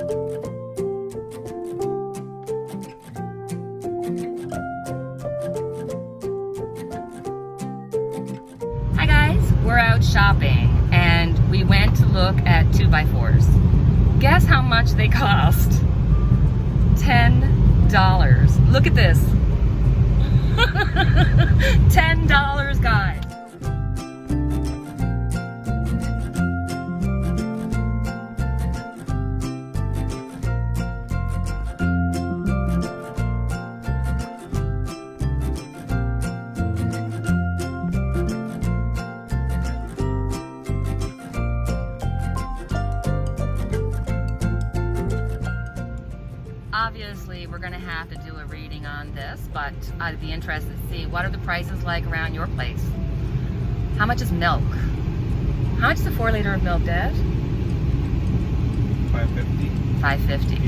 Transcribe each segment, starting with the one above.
Hi guys, we're out shopping and we went to look at 2x4s. Guess how much they cost? $10. Look at this. $10, guys. Obviously, we're gonna have to do a reading on this, but I'd be interested to see what are the prices like around your place. How much is milk? How much is a 4 liter of milk, Dad? $5.50. $5.50.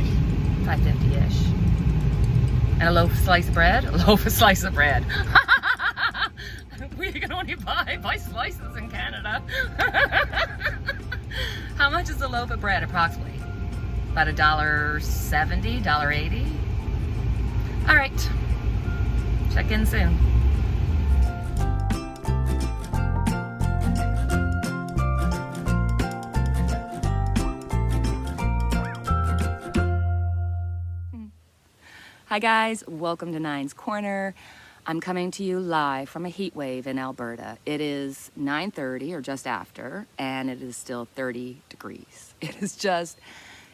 $5.50-ish. And a loaf of slice of bread? A loaf of slice of bread. We can only buy slices in Canada. How much is a loaf of bread, approximately? About $1.70, $1.80. All right, check in soon. Hi guys, welcome to Nine's Corner. I'm coming to you live from a heat wave in Alberta. It is 9:30 or just after, and it is still 30 degrees.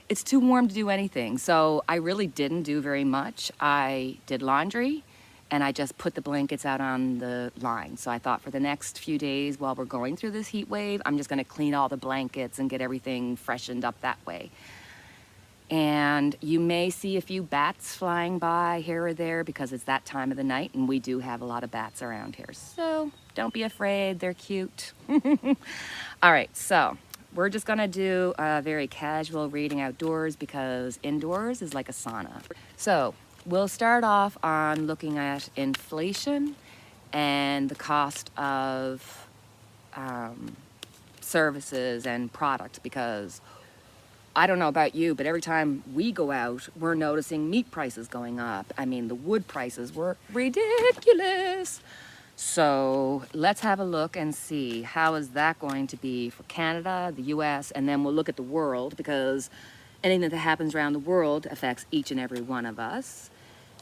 It's too warm to do anything, so I really didn't do very much. I did laundry, and I just put the blankets out on the line. So I thought for the next few days while we're going through this heat wave, I'm just gonna clean all the blankets and get everything freshened up that way. And you may see a few bats flying by here or there because it's that time of the night, and we do have a lot of bats around here. So don't be afraid, they're cute. All right, so we're just gonna do a very casual reading outdoors because indoors is like a sauna. So we'll start off on looking at inflation and the cost of services and products, because I don't know about you, but every time we go out, we're noticing meat prices going up. I mean, the wood prices were ridiculous. So let's have a look and see how is that going to be for Canada, the US, and then we'll look at the world, because anything that happens around the world affects each and every one of us.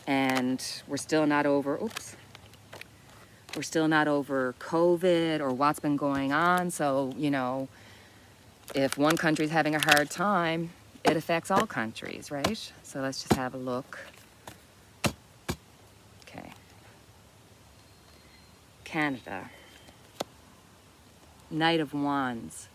And we're still not over, we're still not over COVID or what's been going on. So, you know, if one country's having a hard time, it affects all countries, right? So let's just have a look. Okay. Canada. Knight of Wands.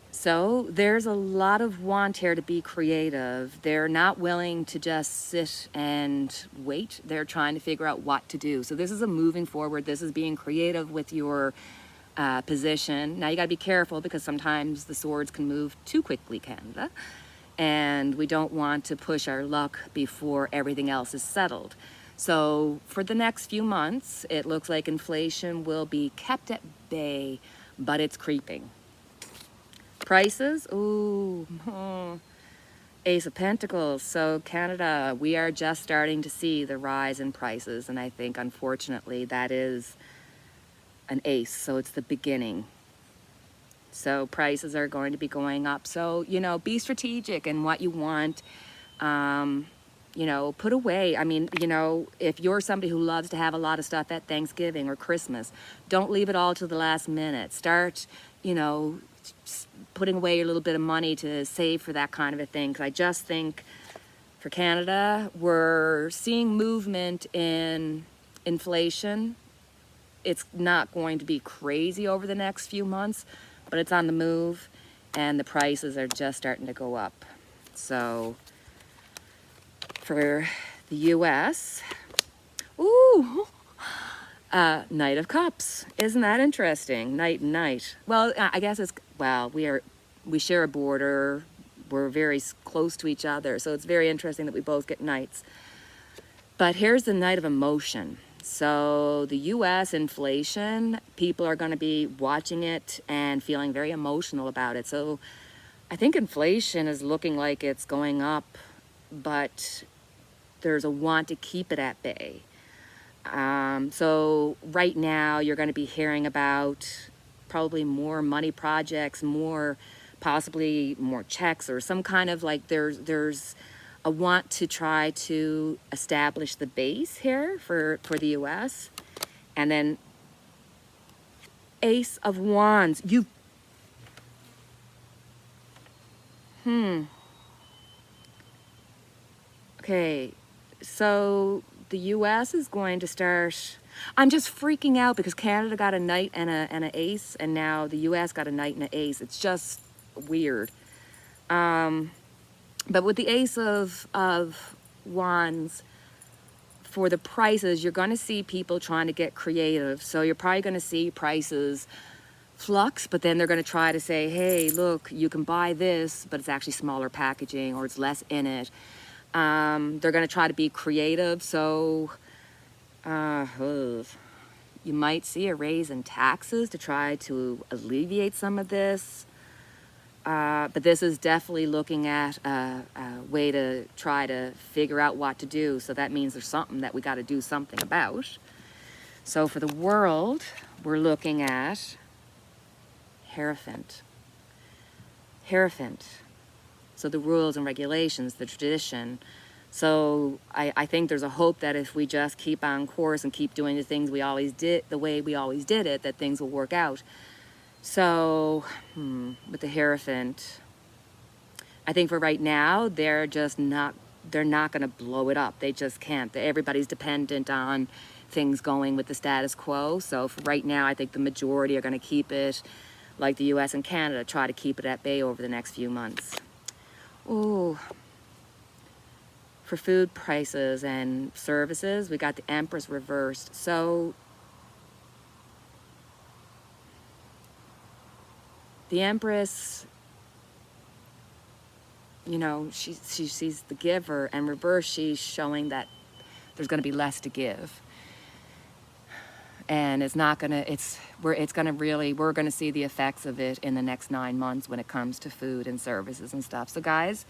So there's a lot of want here to be creative. They're not willing to just sit and wait. They're trying to figure out what to do. So this is a moving forward. This is being creative with your position. Now you got to be careful because sometimes the swords can move too quickly, Canada. And we don't want to push our luck before everything else is settled. So for the next few months, it looks like inflation will be kept at bay, but it's creeping. Prices, Ace of Pentacles. So Canada, we are just starting to see the rise in prices, and I think unfortunately that is an ace, so it's the beginning. So prices are going to be going up. So, you know, be strategic in what you want. You know, put away. I mean, you know, if you're somebody who loves to have a lot of stuff at Thanksgiving or Christmas, don't leave it all to the last minute. Start, you know, putting away a little bit of money to save for that kind of a thing. Because I just think for Canada, we're seeing movement in inflation. It's not going to be crazy over the next few months, but it's on the move, and the prices are just starting to go up. So for the US, Knight of Cups. Isn't that interesting? Knight and knight. Well, I guess it's, well, we share a border. We're very close to each other, so it's very interesting that we both get knights. But here's the Knight of Emotion. So the US inflation, people are going to be watching it and feeling very emotional about it. So I think inflation is looking like it's going up, but there's a want to keep it at bay. So right now you're going to be hearing about probably more money projects, more possibly more checks, or some kind of like there's a want to try to establish the base here for the US. And then Ace of Wands. Okay, so the US is going to start. I'm just freaking out because Canada got a knight and an ace, and now the US got a knight and an ace. It's just weird. But with the Ace of Wands, for the prices, you're going to see people trying to get creative. So you're probably going to see prices flux, but then they're going to try to say, hey, look, you can buy this, but it's actually smaller packaging or it's less in it. They're going to try to be creative. So you might see a raise in taxes to try to alleviate some of this. But this is definitely looking at a way to try to figure out what to do. So that means there's something that we got to do something about. So for the world, we're looking at Hierophant. Hierophant. So the rules and regulations, the tradition. So I think there's a hope that if we just keep on course and keep doing the things we always did, the way we always did it, that things will work out. So with the Hierophant, I think for right now, they're not going to blow it up. They just can't. Everybody's dependent on things going with the status quo. So for right now, I think the majority are going to keep it like the US and Canada, try to keep it at bay over the next few months. Ooh. For food prices and services, we got the Empress reversed. So the Empress, you know, she's the giver, and reverse, she's showing that there's going to be less to give. And it's not going to, we're going to see the effects of it in the next 9 months when it comes to food and services and stuff. So guys,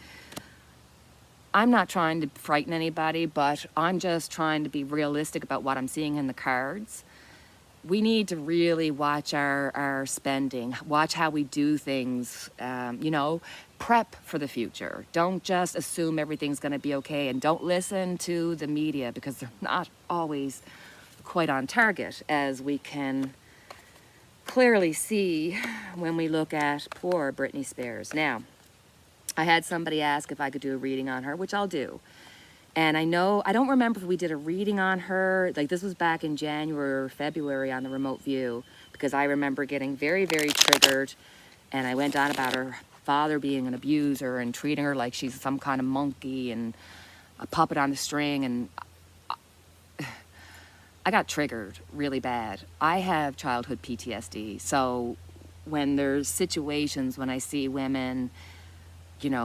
I'm not trying to frighten anybody, but I'm just trying to be realistic about what I'm seeing in the cards. We need to really watch our spending, watch how we do things, prep for the future. Don't just assume everything's going to be okay, and don't listen to the media because they're not always quite on target, as we can clearly see when we look at poor Britney Spears. Now, I had somebody ask if I could do a reading on her, which I'll do. And I don't remember if we did a reading on her, like this was back in January or February on the remote view, because I remember getting very, very triggered, and I went on about her father being an abuser and treating her like she's some kind of monkey and a puppet on the string, and I got triggered really bad. I have childhood PTSD, so when there's situations when I see women,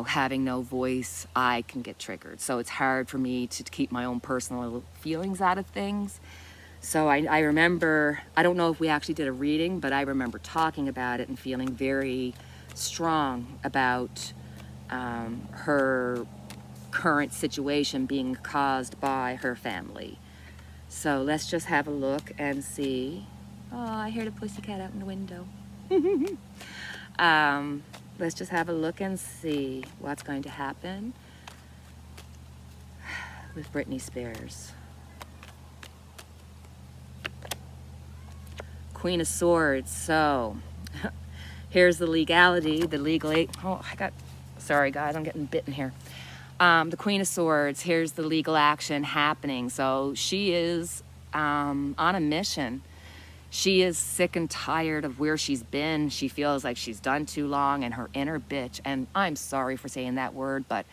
having no voice, I can get triggered. So it's hard for me to keep my own personal feelings out of things. So I remember, I don't know if we actually did a reading, but I remember talking about it and feeling very strong about her current situation being caused by her family. So let's just have a look and see. Oh, I hear the pussycat out in the window. Let's just have a look and see what's going to happen with Britney Spears. Queen of Swords. So here's the legality, the legal aid. Oh, sorry guys, I'm getting bitten here. The Queen of Swords, here's the legal action happening. So she is on a mission. She is sick and tired of where she's been. She feels like she's done too long, and her inner bitch, and I'm sorry for saying that word, but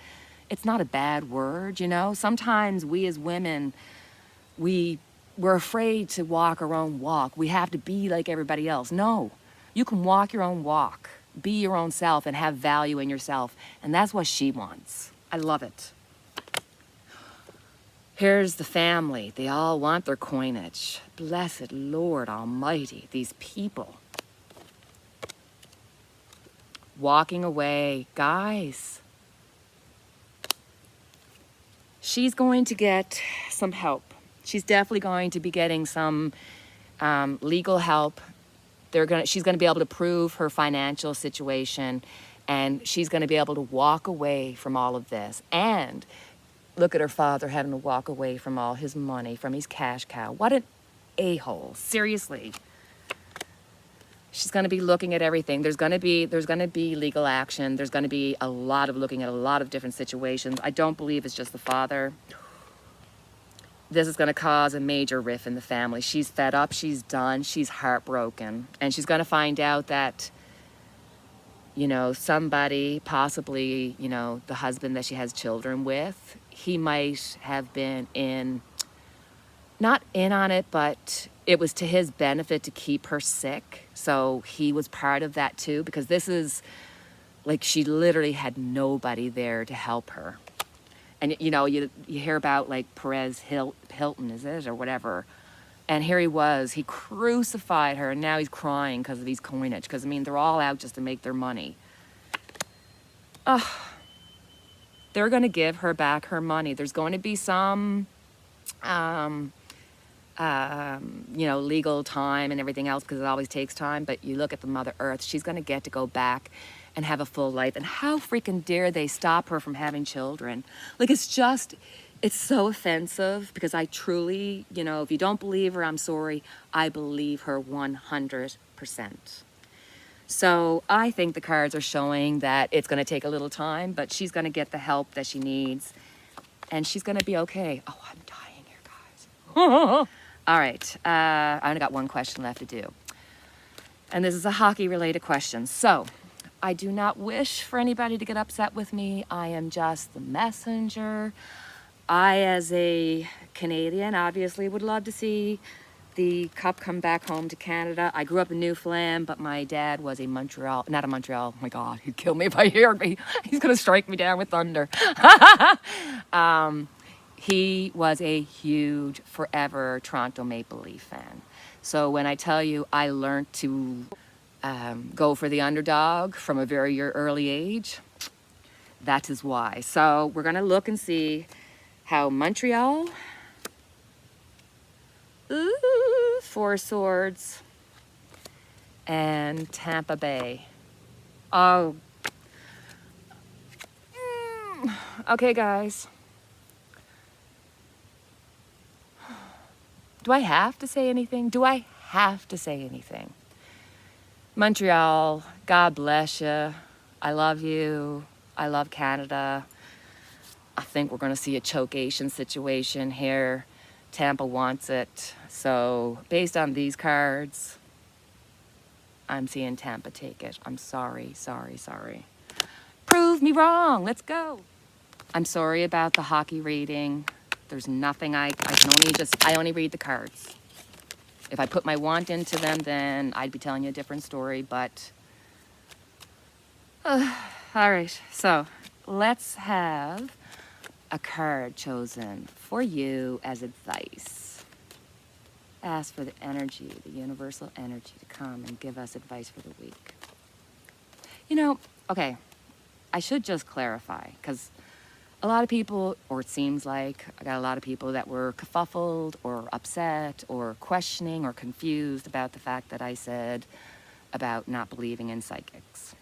it's not a bad word, Sometimes we as women, we're afraid to walk our own walk. We have to be like everybody else. No, you can walk your own walk, be your own self, and have value in yourself, and that's what she wants. I love it. Here's the family. They all want their coinage. Blessed Lord Almighty, these people. walking away. Guys, she's going to get some help. She's definitely going to be getting some legal help. She's going to be able to prove her financial situation, and she's going to be able to walk away from all of this. And look at her father having to walk away from all his money, from his cash cow. What an a-hole, seriously. She's going to be looking at everything. There's going to be legal action. There's going to be a lot of looking at a lot of different situations. I don't believe it's just the father. This is going to cause a major rift in the family. She's fed up. She's done. She's heartbroken. And she's going to find out that, you know, somebody, possibly, you know, the husband that she has children with, he might have been not in on it, but it was to his benefit to keep her sick. So he was part of that too, because this is like, she literally had nobody there to help her. And you know, you hear about like Perez Hilton, is it, or whatever. And here he was, he crucified her, and now he's crying because of his coinage. Because I mean, they're all out just to make their money. They're going to give her back her money. There's going to be some you know, legal time and everything else, because it always takes time. But you look at the Mother Earth, she's going to get to go back and have a full life. And how freaking dare they stop her from having children? Like, it's so offensive, because I truly, you know, if you don't believe her, I'm sorry. I believe her 100%. So I think the cards are showing that it's going to take a little time, but she's going to get the help that she needs, and she's going to be okay. Oh, I'm dying here, guys. All right, I only got one question left to do. And this is a hockey-related question. So, I do not wish for anybody to get upset with me. I am just the messenger. I, as a Canadian, obviously would love to see the cup come back home to Canada. I grew up in Newfoundland, but my dad was not a Montreal. Oh my God, he'd kill me if I hear me. He's gonna strike me down with thunder. He was a huge, forever Toronto Maple Leaf fan. So when I tell you I learned to go for the underdog from a very early age, that is why. So we're gonna look and see how Montreal, ooh, 4 swords, and Tampa Bay. Oh, okay, guys. Do I have to say anything? Do I have to say anything? Montreal, God bless you. I love you. I love Canada. I think we're going to see a chokeation situation here. Tampa wants it. So based on these cards, I'm seeing Tampa take it. I'm sorry. Prove me wrong. Let's go. I'm sorry about the hockey reading. There's nothing I only read the cards. If I put my want into them, then I'd be telling you a different story, but all right. So let's have a card chosen for you as advice. Ask for the energy, the universal energy, to come and give us advice for the week. You know, okay, I should just clarify, because a lot of people, or it seems like I got a lot of people that were kerfuffled or upset or questioning or confused about the fact that I said about not believing in psychics.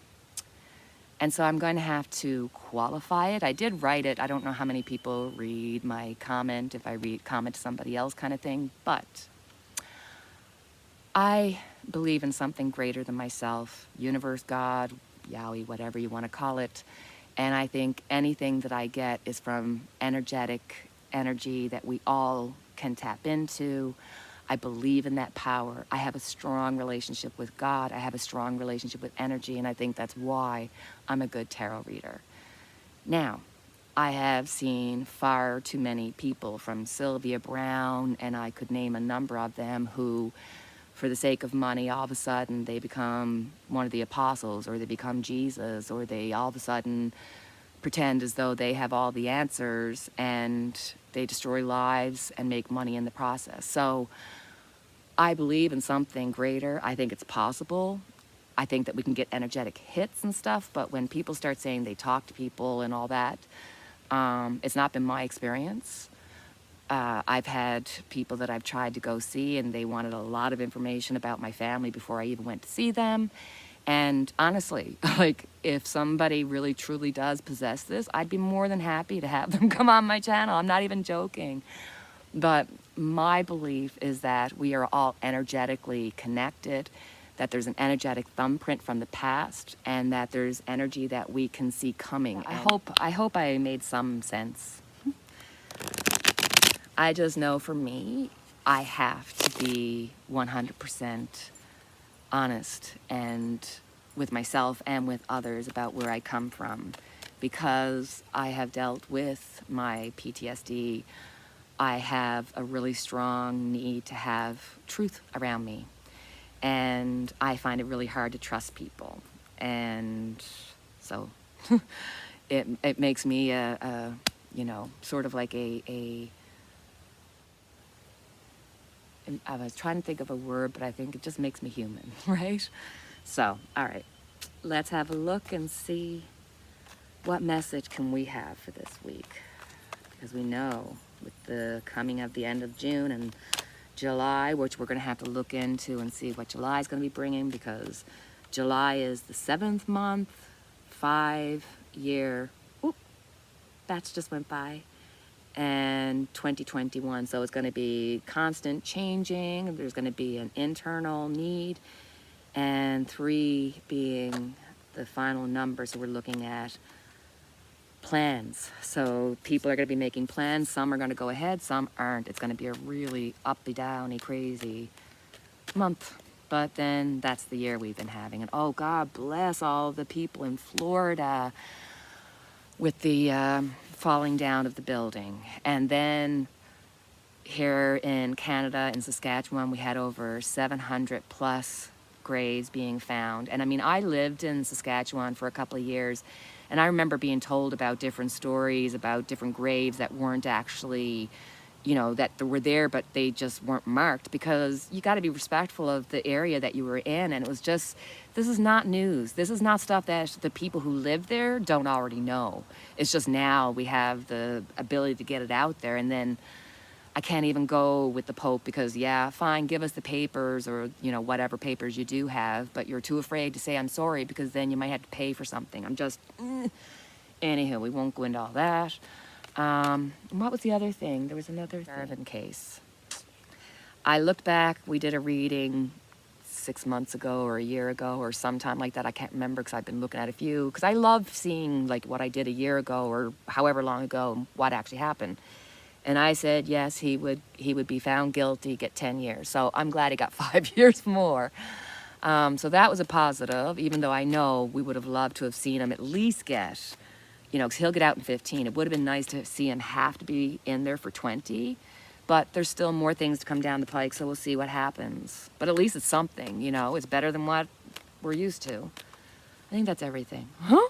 And so I'm going to have to qualify it. I did write it. I don't know how many people read my comment, if I comment to somebody else kind of thing, but I believe in something greater than myself, universe, God, Yowie, whatever you want to call it. And I think anything that I get is from energetic energy that we all can tap into. I believe in that power. I have a strong relationship with God. I have a strong relationship with energy, and I think that's why I'm a good tarot reader. Now, I have seen far too many people, from Sylvia Brown, and I could name a number of them, who, for the sake of money, all of a sudden they become one of the apostles, or they become Jesus, or they all of a sudden pretend as though they have all the answers, and they destroy lives and make money in the process. So I believe in something greater. I think it's possible. I think that we can get energetic hits and stuff, but when people start saying they talk to people and all that, it's not been my experience. I've had people that I've tried to go see, and they wanted a lot of information about my family before I even went to see them. And honestly, like, if somebody really truly does possess this, I'd be more than happy to have them come on my channel. I'm not even joking. But my belief is that we are all energetically connected, that there's an energetic thumbprint from the past, and that there's energy that we can see coming. I hope I made some sense. I just know for me, I have to be 100% honest and with myself and with others about where I come from, because I have dealt with my PTSD. I have a really strong need to have truth around me, and I find it really hard to trust people, and so it makes me a you know, sort of like I was trying to think of a word, but I think it just makes me human, right? So, all right, let's have a look and see what message can we have for this week. Because we know with the coming of the end of June and July, which we're going to have to look into and see what July is going to be bringing, because July is the 7th month, 5-year, oop, batch just went by, and 2021. So it's going to be constant changing. There's going to be an internal need, and 3 being the final number. So we're looking at plans. So people are going to be making plans. Some are going to go ahead, some aren't. It's going to be a really uppy, downy, crazy month. But then that's the year we've been having. And oh, God bless all the people in Florida with the falling down of the building. And then here in Canada, in Saskatchewan, we had over 700 plus graves being found. And I mean, I lived in Saskatchewan for a couple of years, and I remember being told about different stories about different graves that weren't actually, you know, that were there, but they just weren't marked, because you got to be respectful of the area that you were in. And it was just, this is not news. This is not stuff that the people who live there don't already know. It's just now we have the ability to get it out there. And then I can't even go with the Pope because, yeah, fine, give us the papers, or, you know, whatever papers you do have, but you're too afraid to say I'm sorry because then you might have to pay for something. I'm just, anywho, we won't go into all that. What was the other thing? There was another Darwin case. I looked back, we did a reading 6 months ago or a year ago or sometime like that. I can't remember because I've been looking at a few, because I love seeing like what I did a year ago or however long ago and what actually happened. And I said, yes, he would be found guilty, get 10 years. So I'm glad he got 5 years more. So that was a positive, even though I know we would have loved to have seen him at least get, you know, because he'll get out in 15. It would have been nice to see him have to be in there for 20. But there's still more things to come down the pike, so we'll see what happens. But at least it's something, you know. It's better than what we're used to. I think that's everything. Huh?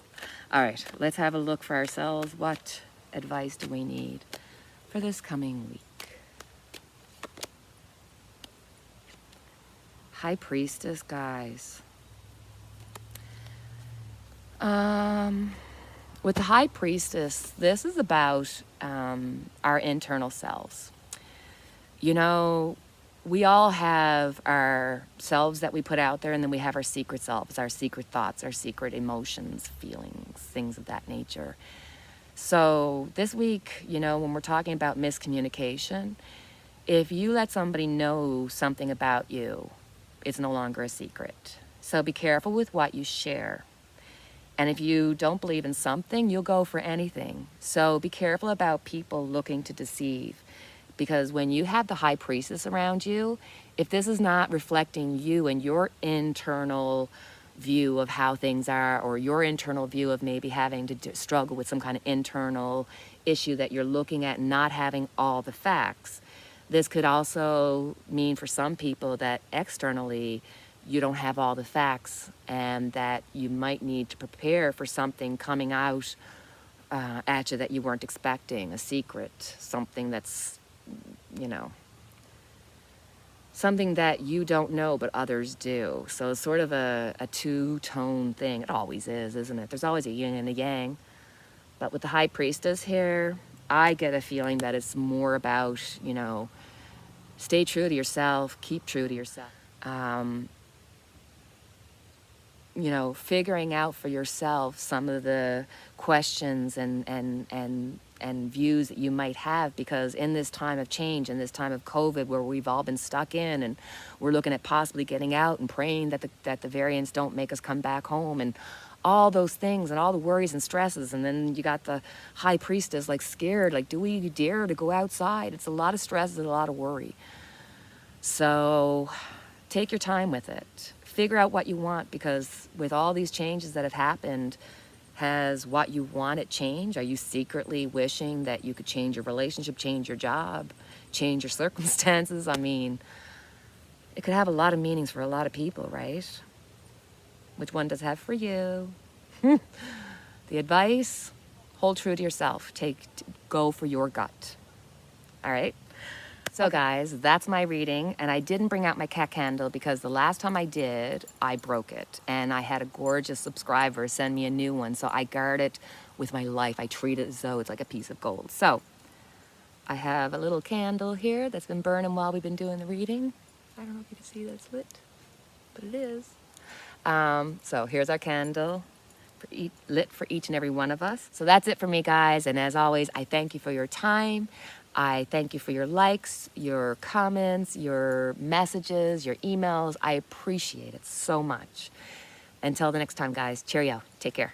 All right, let's have a look for ourselves. What advice do we need for this coming week? High Priestess, guys. With the High Priestess, this is about our internal selves. You know, we all have our selves that we put out there, and then we have our secret selves, our secret thoughts, our secret emotions, feelings, things of that nature. So this week, you know, when we're talking about miscommunication, if you let somebody know something about you, it's no longer a secret. So be careful with what you share. And if you don't believe in something, you'll go for anything. So be careful about people looking to deceive. Because when you have the High Priestess around you, if this is not reflecting you and your internal view of how things are, or your internal view of maybe having to struggle with some kind of internal issue that you're looking at and not having all the facts, this could also mean for some people that externally you don't have all the facts, and that you might need to prepare for something coming out at you that you weren't expecting, a secret, something that's, you know, something that you don't know but others do. So it's sort of a two-tone thing. It always is, isn't it? There's always a yin and a yang. But with the High Priestess here, I get a feeling that it's more about, you know, stay true to yourself, keep true to yourself. You know, figuring out for yourself some of the questions and views that you might have, because in this time of change, in this time of COVID, where we've all been stuck in, and we're looking at possibly getting out and praying that the variants don't make us come back home, and all those things and all the worries and stresses. And then you got the High Priestess, like, scared, like, do we dare to go outside? It's a lot of stress and a lot of worry. So take your time with it. Figure out what you want, because with all these changes that have happened, has what you want it change? Are you secretly wishing that you could change your relationship, change your job, change your circumstances? I mean, it could have a lot of meanings for a lot of people, right? Which one does it have for you? The advice, hold true to yourself. Go for your gut. All right? So guys, that's my reading, and I didn't bring out my cat candle because the last time I did, I broke it, and I had a gorgeous subscriber send me a new one, so I guard it with my life. I treat it as though it's like a piece of gold. So I have a little candle here that's been burning while we've been doing the reading. I don't know if you can see that it's lit, but it is. So here's our candle, lit for each and every one of us. So that's it for me, guys, and as always, I thank you for your time. I thank you for your likes, your comments, your messages, your emails. I appreciate it so much. Until the next time, guys, cheerio. Take care.